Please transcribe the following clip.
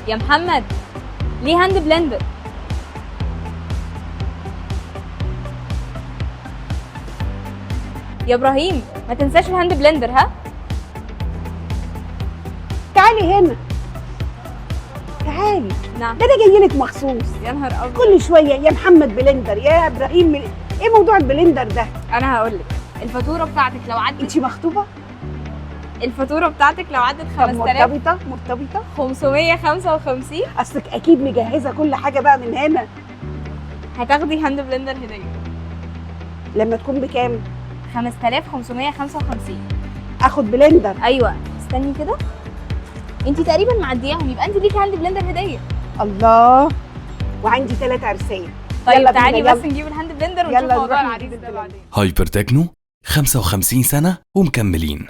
يا محمد ليه هاند بلندر؟ يا ابراهيم ما تنساش الهاند بلندر ها. تعالي هنا، تعالي. نعم. ده انا جاي لك مخصوص. يا نهار ابيض. كل شويه يا محمد بلندر يا ابراهيم ايه موضوع البلندر ده؟ انا هقول لك الفاتوره بتاعتك لو عدت، انت مخطوبه؟ الفاتوره بتاعتك لو عدت طب مرتبطه 5555 اصلك اكيد مجهزه كل حاجه بقى من هنا. هتاخدي هاند بلندر هديه لما تكون بكام؟ 5555. اخد بلندر؟ ايوه استني كده، انت تقريبا معدياهم، يبقى انت ليكي هاند بلندر هديه. الله، وعندي 3 عرسان. طيب تعالي بس نجيب الهاند بلندر ونشوف يلا موضوع نروح العريس ده بعدين. هايبر تكنو 55 سنة ومكملين.